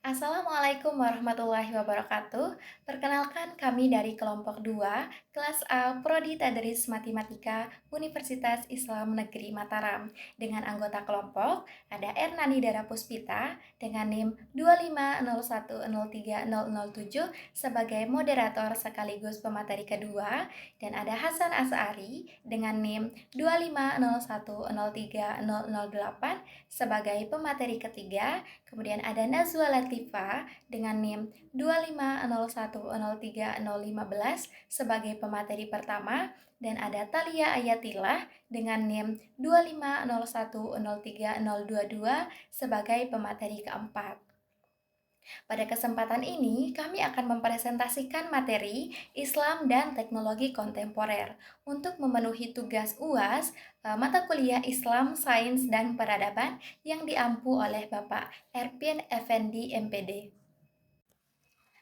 Assalamualaikum warahmatullahi wabarakatuh. Perkenalkan kami dari kelompok 2, kelas A, Prodi Tadris Matematika, Universitas Islam Negeri Mataram. Dengan anggota kelompok ada Ernani Dara Puspita dengan NIM 250103007 sebagai moderator sekaligus pemateri kedua, dan ada Hasan As'ari dengan NIM 250103008 sebagai pemateri ketiga. Kemudian ada Nazwa Latifa dengan NIM 250103015 sebagai pemateri pertama, dan ada Talia Ayatilah dengan NIM 250103022 sebagai pemateri keempat. Pada kesempatan ini, kami akan mempresentasikan materi Islam dan Teknologi Kontemporer untuk memenuhi tugas UAS mata kuliah Islam, Sains, dan Peradaban yang diampu oleh Bapak Erpin Effendi MPD.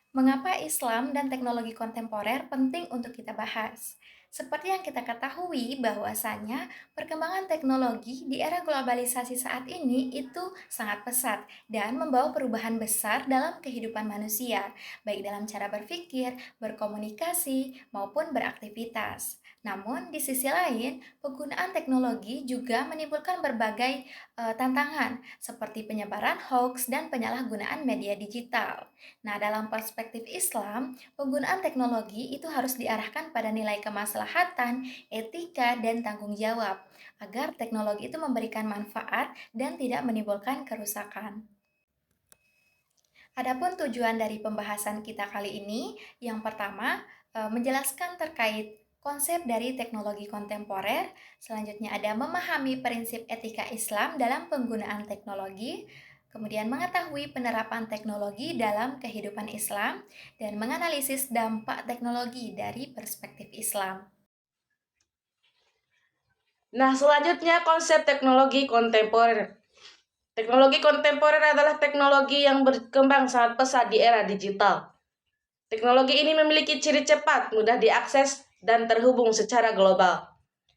Mengapa Islam dan teknologi kontemporer penting untuk kita bahas? Seperti yang kita ketahui bahwasanya perkembangan teknologi di era globalisasi saat ini itu sangat pesat dan membawa perubahan besar dalam kehidupan manusia, baik dalam cara berpikir, berkomunikasi, maupun beraktivitas. Namun di sisi lain, penggunaan teknologi juga menimbulkan berbagai tantangan seperti penyebaran hoax dan penyalahgunaan media digital. Nah, dalam perspektif Islam, penggunaan teknologi itu harus diarahkan pada nilai kemaslahatan, etika, dan tanggung jawab, agar teknologi itu memberikan manfaat dan tidak menimbulkan kerusakan. Adapun tujuan dari pembahasan kita kali ini, yang pertama, menjelaskan terkait konsep dari teknologi kontemporer. Selanjutnya ada memahami prinsip etika Islam dalam penggunaan teknologi, kemudian mengetahui penerapan teknologi dalam kehidupan Islam, dan menganalisis dampak teknologi dari perspektif Islam. Nah, selanjutnya konsep teknologi kontemporer. Teknologi kontemporer adalah teknologi yang berkembang sangat pesat di era digital. Teknologi ini memiliki ciri cepat, mudah diakses, dan terhubung secara global.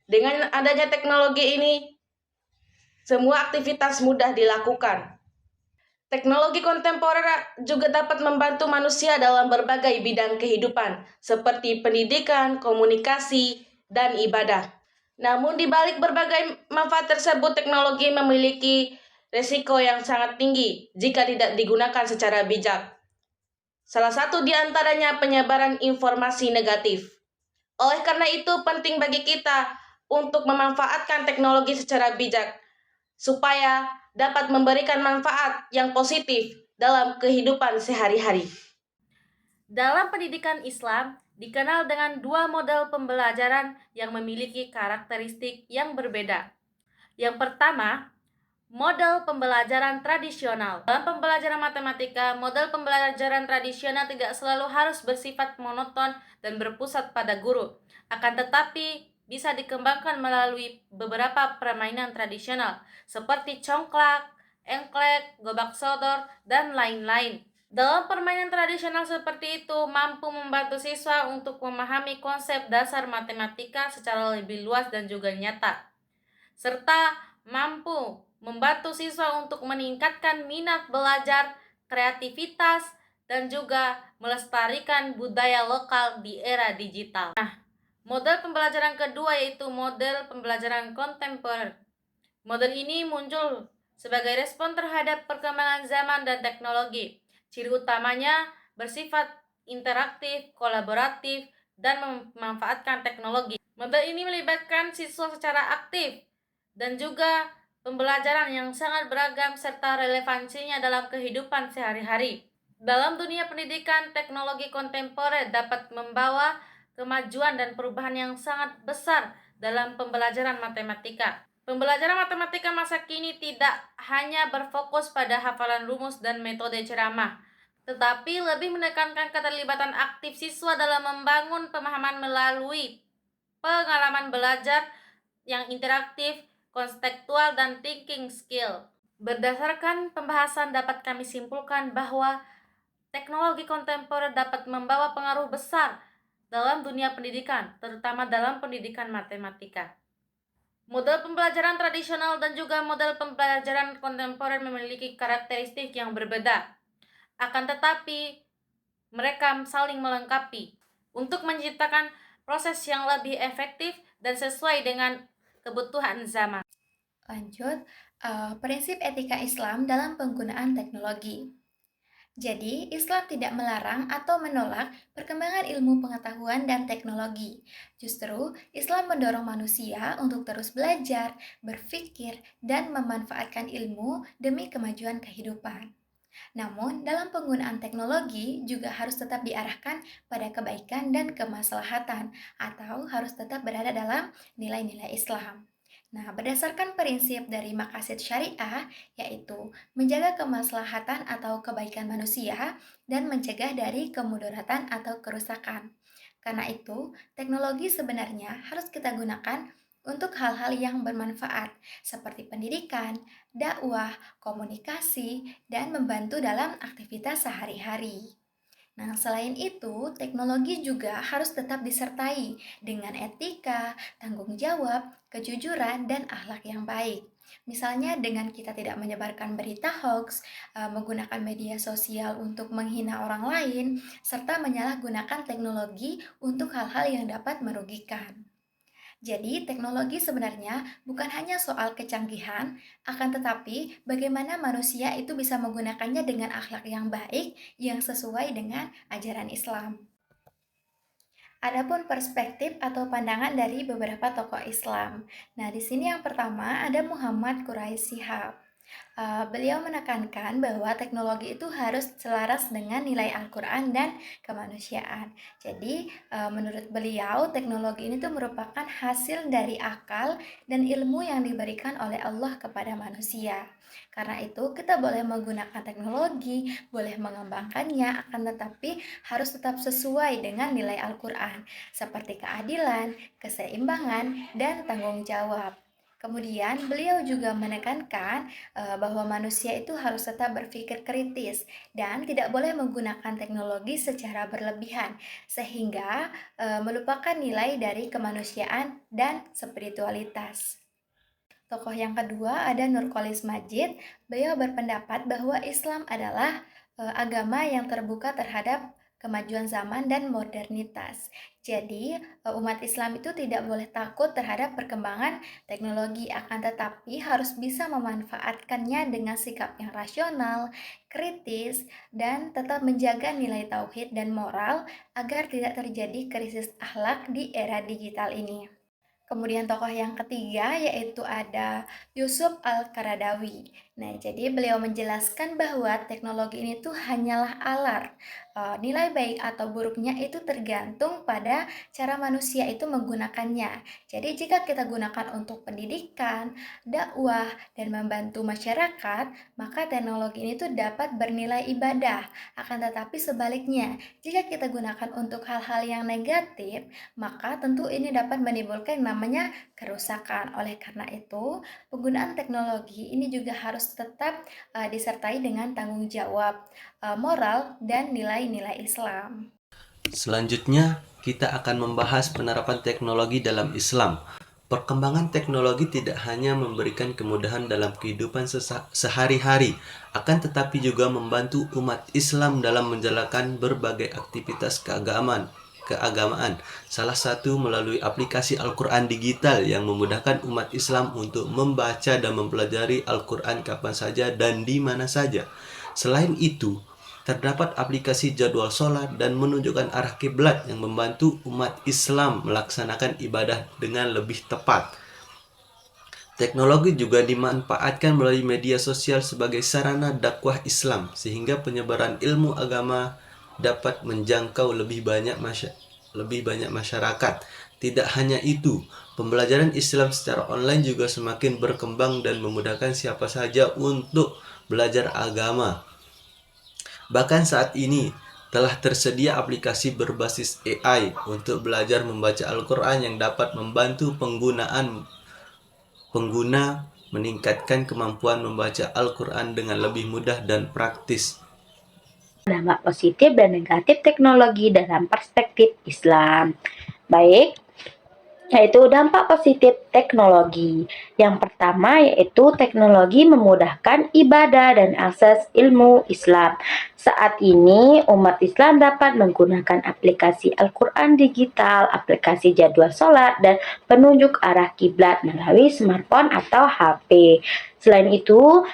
Dengan adanya teknologi ini, semua aktivitas mudah dilakukan. Teknologi kontemporer juga dapat membantu manusia dalam berbagai bidang kehidupan, seperti pendidikan, komunikasi, dan ibadah. Namun di balik berbagai manfaat tersebut, teknologi memiliki resiko yang sangat tinggi jika tidak digunakan secara bijak. Salah satu di antaranya penyebaran informasi negatif. Oleh karena itu, penting bagi kita untuk memanfaatkan teknologi secara bijak, supaya dapat memberikan manfaat yang positif dalam kehidupan sehari-hari. Dalam pendidikan Islam, dikenal dengan dua model pembelajaran yang memiliki karakteristik yang berbeda. Yang pertama, model pembelajaran tradisional. Dalam pembelajaran matematika, model pembelajaran tradisional tidak selalu harus bersifat monoton dan berpusat pada guru. Akan tetapi, bisa dikembangkan melalui beberapa permainan tradisional, seperti congklak, engklek, gobak sodor, dan lain-lain. Dalam permainan tradisional seperti itu, mampu membantu siswa untuk memahami konsep dasar matematika secara lebih luas dan juga nyata, serta mampu membantu siswa untuk meningkatkan minat belajar, kreativitas, dan juga melestarikan budaya lokal di era digital. Model pembelajaran kedua yaitu model pembelajaran kontemporer. Model ini muncul sebagai respon terhadap perkembangan zaman dan teknologi. Ciri utamanya bersifat interaktif, kolaboratif, dan memanfaatkan teknologi. Model ini melibatkan siswa secara aktif dan juga pembelajaran yang sangat beragam serta relevansinya dalam kehidupan sehari-hari. Dalam dunia pendidikan, teknologi kontemporer dapat membawa kemajuan dan perubahan yang sangat besar dalam pembelajaran matematika. Pembelajaran matematika masa kini tidak hanya berfokus pada hafalan rumus dan metode ceramah, tetapi lebih menekankan keterlibatan aktif siswa dalam membangun pemahaman melalui pengalaman belajar yang interaktif, konstekstual, dan thinking skill. Berdasarkan pembahasan dapat kami simpulkan bahwa teknologi kontemporer dapat membawa pengaruh besar dalam dunia pendidikan, terutama dalam pendidikan matematika. Model pembelajaran tradisional dan juga model pembelajaran kontemporer memiliki karakteristik yang berbeda. Akan tetapi, mereka saling melengkapi untuk menciptakan proses yang lebih efektif dan sesuai dengan kebutuhan zaman. Lanjut, prinsip etika Islam dalam penggunaan teknologi. Jadi, Islam tidak melarang atau menolak perkembangan ilmu pengetahuan dan teknologi. Justru, Islam mendorong manusia untuk terus belajar, berpikir, dan memanfaatkan ilmu demi kemajuan kehidupan. Namun, dalam penggunaan teknologi juga harus tetap diarahkan pada kebaikan dan kemaslahatan, atau harus tetap berada dalam nilai-nilai Islam. Nah, berdasarkan prinsip dari maqasid syariah, yaitu menjaga kemaslahatan atau kebaikan manusia dan mencegah dari kemudaratan atau kerusakan. Karena itu, teknologi sebenarnya harus kita gunakan untuk hal-hal yang bermanfaat, seperti pendidikan, dakwah, komunikasi, dan membantu dalam aktivitas sehari-hari. Nah, selain itu, teknologi juga harus tetap disertai dengan etika, tanggung jawab, kejujuran, dan akhlak yang baik. Misalnya dengan kita tidak menyebarkan berita hoax, menggunakan media sosial untuk menghina orang lain, serta menyalahgunakan teknologi untuk hal-hal yang dapat merugikan. Jadi, teknologi sebenarnya bukan hanya soal kecanggihan, akan tetapi bagaimana manusia itu bisa menggunakannya dengan akhlak yang baik yang sesuai dengan ajaran Islam. Adapun perspektif atau pandangan dari beberapa tokoh Islam. Nah, di sini yang pertama ada Muhammad Quraisy Shihab. Beliau menekankan bahwa teknologi itu harus selaras dengan nilai Al-Quran dan kemanusiaan. Jadi, menurut beliau, teknologi ini tuh merupakan hasil dari akal dan ilmu yang diberikan oleh Allah kepada manusia. Karena itu, kita boleh menggunakan teknologi, boleh mengembangkannya, akan tetapi harus tetap sesuai dengan nilai Al-Quran, seperti keadilan, keseimbangan, dan tanggung jawab. Kemudian beliau juga menekankan bahwa manusia itu harus tetap berpikir kritis dan tidak boleh menggunakan teknologi secara berlebihan sehingga melupakan nilai dari kemanusiaan dan spiritualitas. Tokoh yang kedua ada Nurcholish Madjid. Beliau berpendapat bahwa Islam adalah agama yang terbuka terhadap kemajuan zaman dan modernitas. Jadi, umat Islam itu tidak boleh takut terhadap perkembangan teknologi, akan tetapi harus bisa memanfaatkannya dengan sikap yang rasional, kritis, dan tetap menjaga nilai tauhid dan moral agar tidak terjadi krisis akhlak di era digital ini. Kemudian tokoh yang ketiga yaitu ada Yusuf Al-Qaradawi. Nah, jadi beliau menjelaskan bahwa teknologi ini tuh hanyalah alat. Nilai baik atau buruknya itu tergantung pada cara manusia itu menggunakannya. Jadi jika kita gunakan untuk pendidikan, dakwah, dan membantu masyarakat, maka teknologi ini tuh dapat bernilai ibadah. Akan tetapi sebaliknya, jika kita gunakan untuk hal-hal yang negatif, maka tentu ini dapat menimbulkan namanya kerusakan. Oleh karena itu, penggunaan teknologi ini juga harus tetap disertai dengan tanggung jawab, moral, dan nilai-nilai Islam. Selanjutnya, kita akan membahas penerapan teknologi dalam Islam. Perkembangan teknologi tidak hanya memberikan kemudahan dalam kehidupan sehari-hari, akan tetapi juga membantu umat Islam dalam menjalankan berbagai aktivitas keagamaan. Salah satu melalui aplikasi Al-Quran digital yang memudahkan umat Islam untuk membaca dan mempelajari Al-Quran kapan saja dan di mana saja. Selain itu, terdapat aplikasi jadwal sholat dan menunjukkan arah kiblat yang membantu umat Islam melaksanakan ibadah dengan lebih tepat. Teknologi juga dimanfaatkan melalui media sosial sebagai sarana dakwah Islam, sehingga penyebaran ilmu agama dapat menjangkau lebih banyak masyarakat. Tidak hanya itu, pembelajaran Islam secara online juga semakin berkembang dan memudahkan siapa saja untuk belajar agama. Bahkan saat ini telah tersedia aplikasi berbasis AI untuk belajar membaca Al-Quran yang dapat membantu pengguna meningkatkan kemampuan membaca Al-Quran dengan lebih mudah dan praktis. Dampak positif dan negatif teknologi dalam perspektif Islam. Baik, yaitu dampak positif teknologi. Yang pertama yaitu teknologi memudahkan ibadah dan akses ilmu Islam. Saat ini umat Islam dapat menggunakan aplikasi Al-Quran digital, aplikasi jadwal sholat, dan penunjuk arah kiblat melalui smartphone atau HP. Selain itu,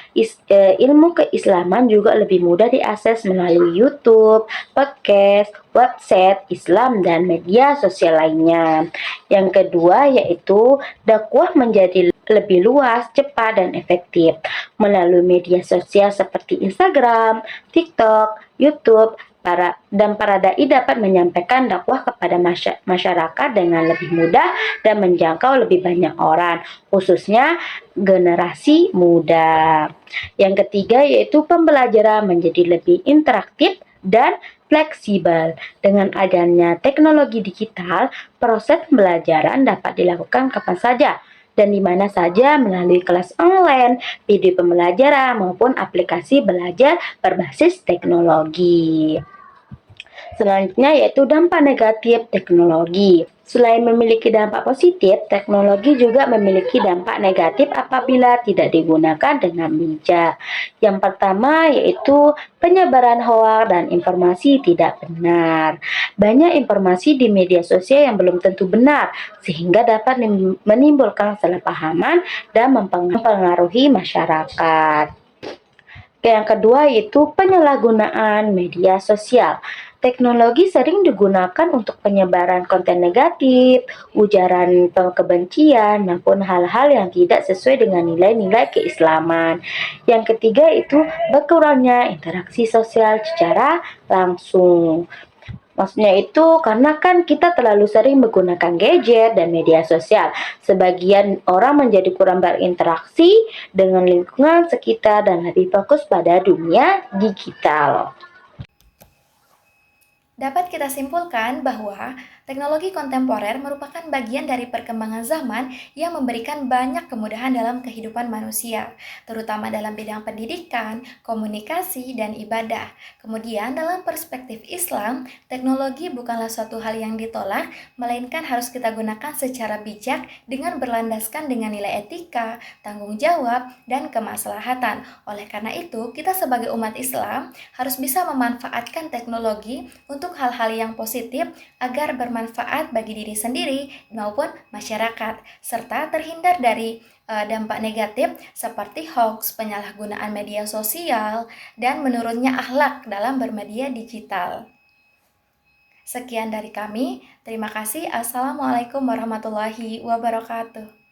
ilmu keislaman juga lebih mudah diakses melalui YouTube, podcast, website Islam, dan media sosial lainnya. Yang kedua yaitu dakwah menjadi lebih luas, cepat, dan efektif melalui media sosial seperti Instagram, TikTok, YouTube. Para dai dapat menyampaikan dakwah kepada masyarakat dengan lebih mudah dan menjangkau lebih banyak orang, khususnya generasi muda. Yang ketiga yaitu pembelajaran menjadi lebih interaktif dan fleksibel. Dengan adanya teknologi digital, proses pembelajaran dapat dilakukan kapan saja dan di mana saja melalui kelas online, video pembelajaran maupun aplikasi belajar berbasis teknologi. Selanjutnya yaitu dampak negatif teknologi. Selain memiliki dampak positif, teknologi juga memiliki dampak negatif apabila tidak digunakan dengan bijak. Yang pertama yaitu penyebaran hoaks dan informasi tidak benar. Banyak informasi di media sosial yang belum tentu benar, sehingga dapat menimbulkan kesalahpahaman dan mempengaruhi masyarakat. Yang kedua yaitu penyalahgunaan media sosial. Teknologi sering digunakan untuk penyebaran konten negatif, ujaran kebencian, maupun hal-hal yang tidak sesuai dengan nilai-nilai keislaman. Yang ketiga itu berkurangnya interaksi sosial secara langsung. Maksudnya itu karena kan kita terlalu sering menggunakan gadget dan media sosial. Sebagian orang menjadi kurang berinteraksi dengan lingkungan sekitar dan lebih fokus pada dunia digital. Dapat kita simpulkan bahwa teknologi kontemporer merupakan bagian dari perkembangan zaman yang memberikan banyak kemudahan dalam kehidupan manusia, terutama dalam bidang pendidikan, komunikasi, dan ibadah. Kemudian, dalam perspektif Islam, teknologi bukanlah suatu hal yang ditolak, melainkan harus kita gunakan secara bijak dengan berlandaskan dengan nilai etika, tanggung jawab, dan kemaslahatan. Oleh karena itu, kita sebagai umat Islam harus bisa memanfaatkan teknologi untuk hal-hal yang positif agar bermanfaat bagi diri sendiri maupun masyarakat, serta terhindar dari dampak negatif seperti hoax, penyalahgunaan media sosial, dan menurunnya akhlak dalam bermedia digital. Sekian dari kami, terima kasih. Assalamualaikum warahmatullahi wabarakatuh.